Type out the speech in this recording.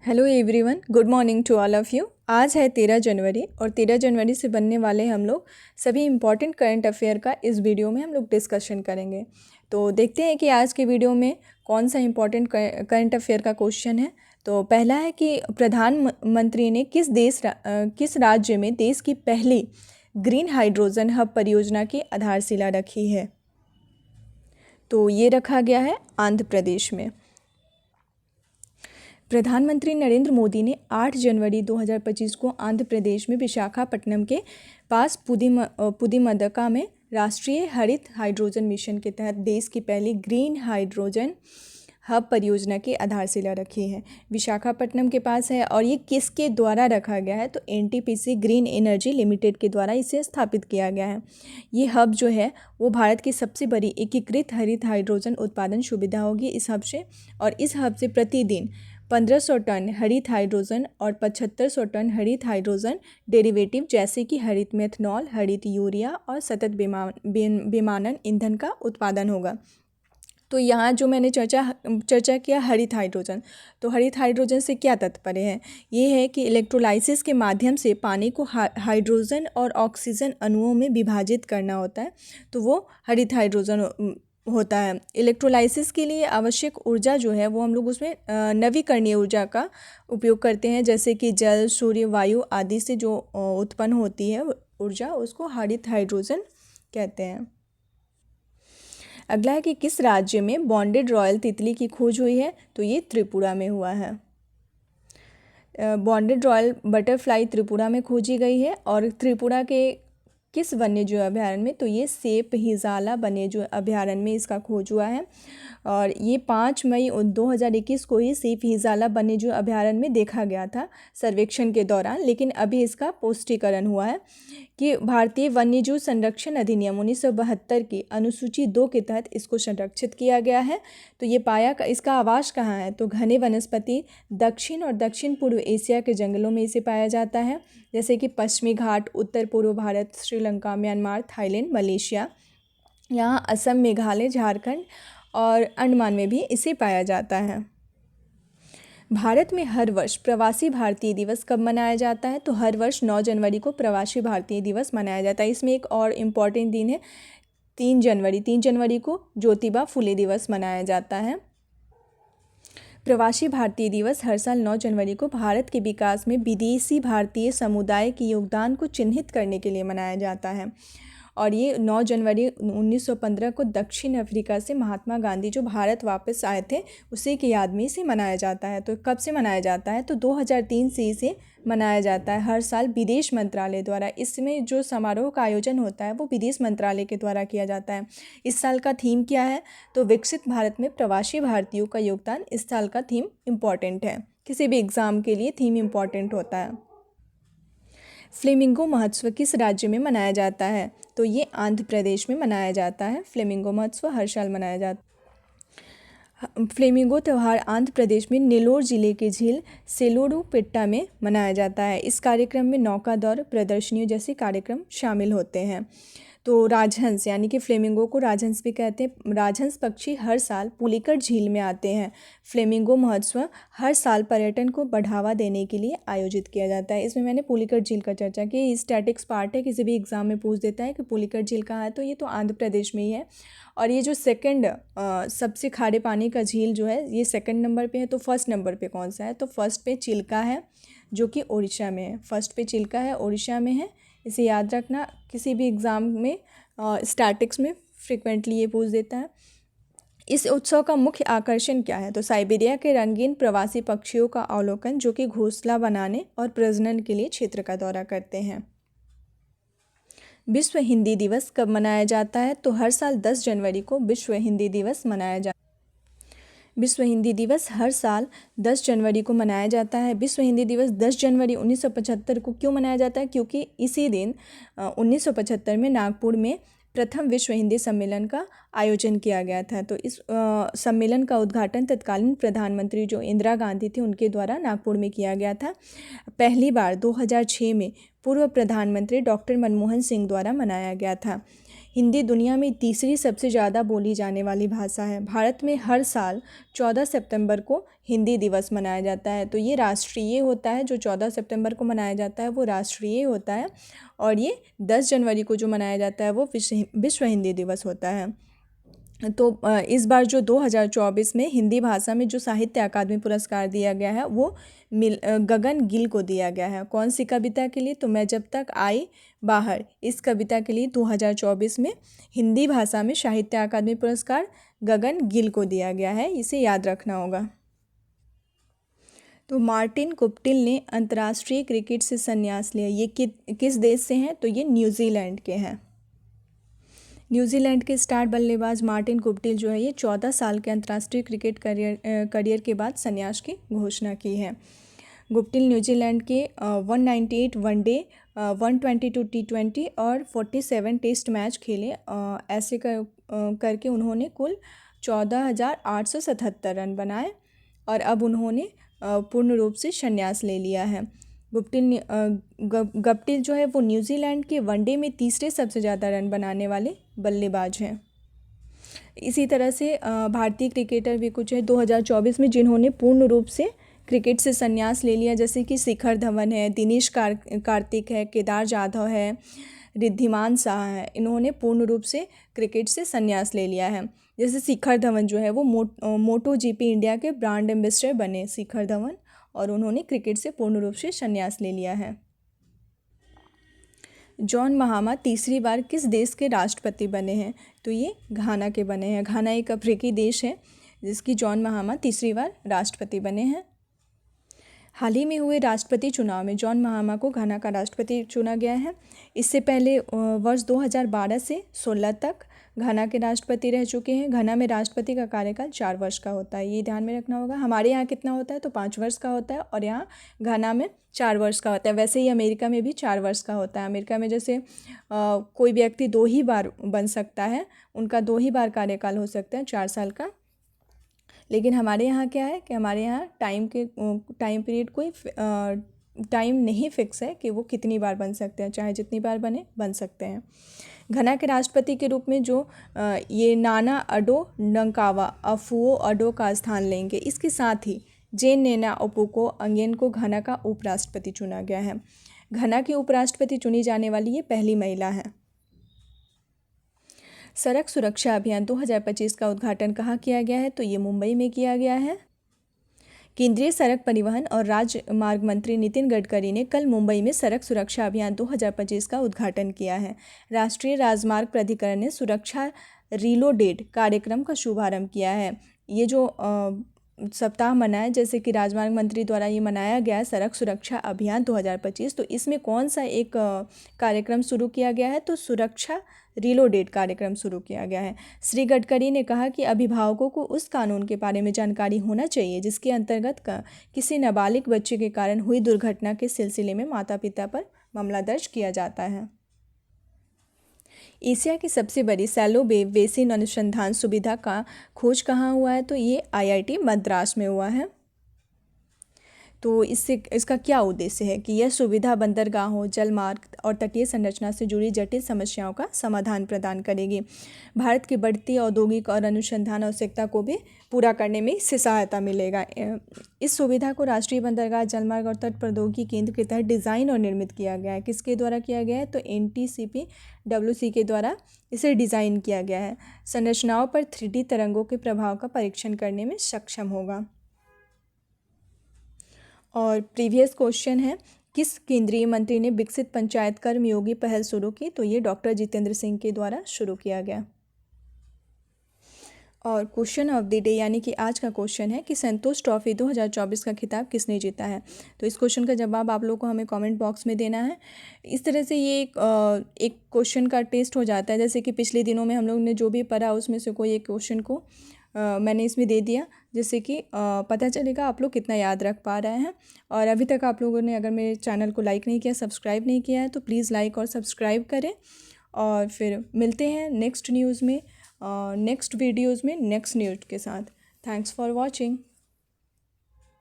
Hello everyone, good morning to all of you. आज है 13 जनवरी और 13 जनवरी से बनने वाले हम लोग सभी इम्पॉर्टेंट करंट अफेयर का इस वीडियो में हम लोग डिस्कशन करेंगे। तो देखते हैं कि आज के वीडियो में कौन सा इम्पॉर्टेंट करंट अफेयर का क्वेश्चन है। तो पहला है कि प्रधानमंत्री ने किस राज्य में देश की पहली ग्रीन हाइड्रोजन हब परियोजना की आधारशिला रखी है। तो ये रखा गया है आंध्र प्रदेश में। प्रधानमंत्री नरेंद्र मोदी ने 8 जनवरी 2025 को आंध्र प्रदेश में विशाखापट्टनम के पास पुदिमदका में राष्ट्रीय हरित हाइड्रोजन मिशन के तहत देश की पहली ग्रीन हाइड्रोजन हब परियोजना की आधारशिला रखी है। विशाखापट्टनम के पास है और ये किसके द्वारा रखा गया है, तो एनटीपीसी ग्रीन एनर्जी लिमिटेड के द्वारा इसे स्थापित किया गया है। ये हब जो है वो भारत की सबसे बड़ी एकीकृत हरित हाइड्रोजन उत्पादन सुविधा होगी इस हब से, और इस हब से प्रतिदिन 1500 टन हरित हाइड्रोजन और 7500 टन हरित हाइड्रोजन डेरिवेटिव जैसे कि हरित मेथनॉल, हरित यूरिया और सतत विमानन ईंधन का उत्पादन होगा। तो यहाँ जो मैंने चर्चा किया हरित हाइड्रोजन, तो हरित हाइड्रोजन से क्या तात्पर्य है, ये है कि इलेक्ट्रोलाइसिस के माध्यम से पानी को हाइड्रोजन और ऑक्सीजन अणुओं में विभाजित करना होता है, तो वो हरित हाइड्रोजन होता है। इलेक्ट्रोलाइसिस के लिए आवश्यक ऊर्जा जो है वो हम लोग उसमें नवीकरणीय ऊर्जा का उपयोग करते हैं, जैसे कि जल, सूर्य, वायु आदि से जो उत्पन्न होती है ऊर्जा, उसको हरित हाइड्रोजन कहते हैं। अगला है कि किस राज्य में बॉन्डेड रॉयल तितली की खोज हुई है, तो ये त्रिपुरा में हुआ है। बॉन्डेड रॉयल बटरफ्लाई त्रिपुरा में खोजी गई है और त्रिपुरा के किस वन्यजीव अभयारण्य में, तो ये सेप हिजाला वन्यजीव अभयारण्य में इसका खोज हुआ है। और ये 5 मई 2021 को ही सेप हिजाला वन्यजीव अभयारण्य में देखा गया था सर्वेक्षण के दौरान, लेकिन अभी इसका पुष्टिकरण हुआ है कि भारतीय वन्यजीव संरक्षण अधिनियम 1972 की अनुसूची 2 के तहत इसको संरक्षित किया गया है। तो ये इसका आवास कहाँ है, तो घने वनस्पति दक्षिण और दक्षिण पूर्व एशिया के जंगलों में इसे पाया जाता है, जैसे कि पश्चिमी घाट, उत्तर पूर्व Bharat, Sri Lanka, Myanmar, Thailand, Malaysia, यहाँ असम, मेघालय, झारखंड और अंडमान में भी इसे पाया जाता है। भारत में हर वर्ष प्रवासी भारतीय दिवस कब मनाया जाता है, तो हर वर्ष 9 जनवरी को प्रवासी भारतीय दिवस मनाया जाता है। इसमें एक और इम्पॉर्टेंट दिन है 3 जनवरी। 3 जनवरी को ज्योतिबा फुले दिवस मनाया जाता है। प्रवासी भारतीय दिवस हर साल 9 जनवरी को भारत के विकास में विदेशी भारतीय समुदाय के योगदान को चिन्हित करने के लिए मनाया जाता है। और ये 9 जनवरी 1915 को दक्षिण अफ्रीका से महात्मा गांधी जो भारत वापस आए थे उसी की याद में इसे मनाया जाता है। तो कब से मनाया जाता है, तो 2003 से इसे मनाया जाता है हर साल विदेश मंत्रालय द्वारा। इसमें जो समारोह का आयोजन होता है वो विदेश मंत्रालय के द्वारा किया जाता है। इस साल का थीम क्या है, तो विकसित भारत में प्रवासी भारतीयों का योगदान इस साल का थीम इम्पॉर्टेंट है। किसी भी एग्ज़ाम के लिए थीम इम्पॉर्टेंट होता है। फ्लेमिंगो महोत्सव किस राज्य में मनाया जाता है, तो ये आंध्र प्रदेश में मनाया जाता है। फ्लेमिंगो महोत्सव हर साल मनाया जाता है। फ्लेमिंगो त्यौहार आंध्र प्रदेश में नेल्लोर जिले के झील सेलूरुपेट्टा में मनाया जाता है। इस कार्यक्रम में नौका दौड़, प्रदर्शनियों जैसे कार्यक्रम शामिल होते हैं। तो राजहंस यानी कि फ्लेमिंगो को राजहंस भी कहते हैं। राजहंस पक्षी हर साल पुलिकट झील में आते हैं। फ्लेमिंगो महोत्सव हर साल पर्यटन को बढ़ावा देने के लिए आयोजित किया जाता है। इसमें मैंने पुलिकट झील का चर्चा की, स्टैटिक्स पार्ट है, किसी भी एग्जाम में पूछ देता है कि पुलिकट झील कहाँ है, तो ये तो आंध्र प्रदेश में ही है। और ये जो सेकंड सबसे खारे पानी का झील जो है ये सेकंड नंबर पे है, तो फर्स्ट नंबर पे कौन सा है, तो फर्स्ट पे चिल्का है जो कि उड़ीसा में है। फर्स्ट पे चिल्का है, उड़ीसा में है, इसे याद रखना। किसी भी एग्ज़ाम में स्टैटिक्स में फ्रिक्वेंटली ये पूछ देता है। इस उत्सव का मुख्य आकर्षण क्या है, तो साइबेरिया के रंगीन प्रवासी पक्षियों का अवलोकन जो कि घोंसला बनाने और प्रजनन के लिए क्षेत्र का दौरा करते हैं। विश्व हिंदी दिवस कब मनाया जाता है, तो हर साल 10 जनवरी को विश्व हिंदी दिवस मनाया जाता है। विश्व हिंदी दिवस हर साल 10 जनवरी को मनाया जाता है। विश्व हिंदी दिवस 10 जनवरी 1975 को क्यों मनाया जाता है, क्योंकि इसी दिन 1975 में नागपुर में प्रथम विश्व हिंदी सम्मेलन का आयोजन किया गया था। तो इस सम्मेलन का उद्घाटन तत्कालीन प्रधानमंत्री जो इंदिरा गांधी थी उनके द्वारा नागपुर में किया गया था। पहली बार 2006 में पूर्व प्रधानमंत्री डॉक्टर मनमोहन सिंह द्वारा मनाया गया था। हिंदी दुनिया में तीसरी सबसे ज़्यादा बोली जाने वाली भाषा है। भारत में हर साल 14 सितंबर को हिंदी दिवस मनाया जाता है। तो ये राष्ट्रीय होता है, जो 14 सितंबर को मनाया जाता है वो राष्ट्रीय होता है, और ये 10 जनवरी को जो मनाया जाता है वो विश्व हिंदी दिवस होता है। तो इस बार जो 2024 में हिंदी भाषा में जो साहित्य अकादमी पुरस्कार दिया गया है वो गगन गिल को दिया गया है। कौन सी कविता के लिए? तो मैं जब तक आई बाहर, इस कविता के लिए 2024 में हिंदी भाषा में साहित्य अकादमी पुरस्कार गगन गिल को दिया गया है, इसे याद रखना होगा। तो मार्टिन गुप्टिल ने अंतर्राष्ट्रीय क्रिकेट से संन्यास लिया, ये किस देश से हैं? तो ये न्यूजीलैंड के हैं। न्यूजीलैंड के स्टार बल्लेबाज मार्टिन गुप्टिल जो है ये 14 साल के अंतर्राष्ट्रीय क्रिकेट करियर के बाद संन्यास की घोषणा की है। गुप्टिल न्यूजीलैंड के 198 वनडे, 122 T20 और 47 टेस्ट मैच खेले। ऐसे करके उन्होंने कुल 14,877 रन बनाए और अब उन्होंने पूर्ण रूप से संन्यास ले लिया है। गुप्टिल जो है वो न्यूजीलैंड के वनडे में तीसरे सबसे ज़्यादा रन बनाने वाले बल्लेबाज हैं। इसी तरह से भारतीय क्रिकेटर भी कुछ है 2024 में जिन्होंने पूर्ण रूप से क्रिकेट से संन्यास ले लिया, जैसे कि शिखर धवन है, दिनेश कार्तिक है, केदार जाधव है, रिद्धिमान शाह है। इन्होंने पूर्ण रूप से क्रिकेट से संन्यास ले लिया है। जैसे शिखर धवन जो है वो मोटो जीपी इंडिया के ब्रांड एम्बेसडर बने शिखर धवन, और उन्होंने क्रिकेट से पूर्ण रूप से संन्यास ले लिया है। जॉन महामा तीसरी बार किस देश के राष्ट्रपति बने हैं? तो ये घाना के बने हैं। घाना एक अफ्रीकी देश है जिसकी जॉन महामा तीसरी बार राष्ट्रपति बने हैं। हाल ही में हुए राष्ट्रपति चुनाव में जॉन महामा को घाना का राष्ट्रपति चुना गया है। इससे पहले वर्ष 2012 से 16 तक घाना के राष्ट्रपति रह चुके हैं। घाना में राष्ट्रपति का कार्यकाल 4 वर्ष का होता है, ये ध्यान में रखना होगा। हमारे यहाँ कितना होता है? तो 5 वर्ष का होता है, और यहाँ घाना में 4 वर्ष का होता है। वैसे ही अमेरिका में भी 4 वर्ष का होता है। अमेरिका में जैसे कोई व्यक्ति 2 ही बार बन सकता है, उनका 2 ही बार कार्यकाल हो सकता है 4 साल का। लेकिन हमारे यहाँ क्या है कि हमारे यहाँ टाइम पीरियड कोई टाइम नहीं फिक्स है कि वो कितनी बार बन सकते हैं, चाहे जितनी बार बन सकते हैं। घाना के राष्ट्रपति के रूप में जो ये नाना अडो नंकावा अफुओ अडो का स्थान लेंगे। इसके साथ ही जेन नेना ओपुको अंगेन को घाना का उपराष्ट्रपति चुना गया है। घाना की उपराष्ट्रपति चुनी जाने वाली ये पहली महिला है। सड़क सुरक्षा अभियान 2025 का उद्घाटन कहाँ किया गया है? तो ये मुंबई में किया गया है। केंद्रीय सड़क परिवहन और राजमार्ग मंत्री नितिन गडकरी ने कल मुंबई में सड़क सुरक्षा अभियान 2025 का उद्घाटन किया है। राष्ट्रीय राजमार्ग प्राधिकरण ने सुरक्षा रीलोडेड कार्यक्रम का शुभारंभ किया है। ये जो सप्ताह मनाया, जैसे कि राजमार्ग मंत्री द्वारा ये मनाया गया सड़क सुरक्षा अभियान 2025, तो इसमें कौन सा एक कार्यक्रम शुरू किया गया है? तो सुरक्षा रीलोडेड कार्यक्रम शुरू किया गया है। श्री गडकरी ने कहा कि अभिभावकों को उस कानून के बारे में जानकारी होना चाहिए जिसके अंतर्गत किसी नाबालिग बच्चे के कारण हुई दुर्घटना के सिलसिले में माता पिता पर मामला दर्ज किया जाता है। एशिया की सबसे बड़ी सैलो वेव बेसिन अनुसंधान सुविधा का खोज कहाँ हुआ है? तो ये IIT मद्रास में हुआ है। तो इसका क्या उद्देश्य है कि यह सुविधा बंदरगाहों, जलमार्ग और तटीय संरचना से जुड़ी जटिल समस्याओं का समाधान प्रदान करेगी। भारत की बढ़ती औद्योगिक और अनुसंधान आवश्यकता को भी पूरा करने में इससे सहायता मिलेगा। इस सुविधा को राष्ट्रीय बंदरगाह, जलमार्ग और तट प्रौद्योगिकी केंद्र के तहत डिज़ाइन और निर्मित किया गया है। किसके द्वारा किया गया है? तो NTCP-WC के द्वारा इसे डिज़ाइन किया गया है। संरचनाओं पर 3D तरंगों के प्रभाव का परीक्षण करने में सक्षम होगा। और प्रीवियस क्वेश्चन है, किस केंद्रीय मंत्री ने विकसित पंचायत कर्मयोगी पहल शुरू की? तो ये डॉक्टर जितेंद्र सिंह के द्वारा शुरू किया गया। और क्वेश्चन ऑफ द डे यानी कि आज का क्वेश्चन है कि संतोष ट्रॉफी 2024 का खिताब किसने जीता है? तो इस क्वेश्चन का जवाब आप लोगों को हमें कमेंट बॉक्स में देना है। इस तरह से ये एक क्वेश्चन का टेस्ट हो जाता है, जैसे कि पिछले दिनों में हम लोग ने जो भी पढ़ा उसमें से कोई एक क्वेश्चन को मैंने इसमें दे दिया, जिससे कि पता चलेगा आप लोग कितना याद रख पा रहे हैं। और अभी तक आप लोगों ने अगर मेरे चैनल को लाइक नहीं किया, सब्सक्राइब नहीं किया है, तो प्लीज़ लाइक और सब्सक्राइब करें। और फिर मिलते हैं नेक्स्ट न्यूज़ में, नेक्स्ट वीडियोज़ में नेक्स्ट न्यूज़ के साथ। Thanks for watching.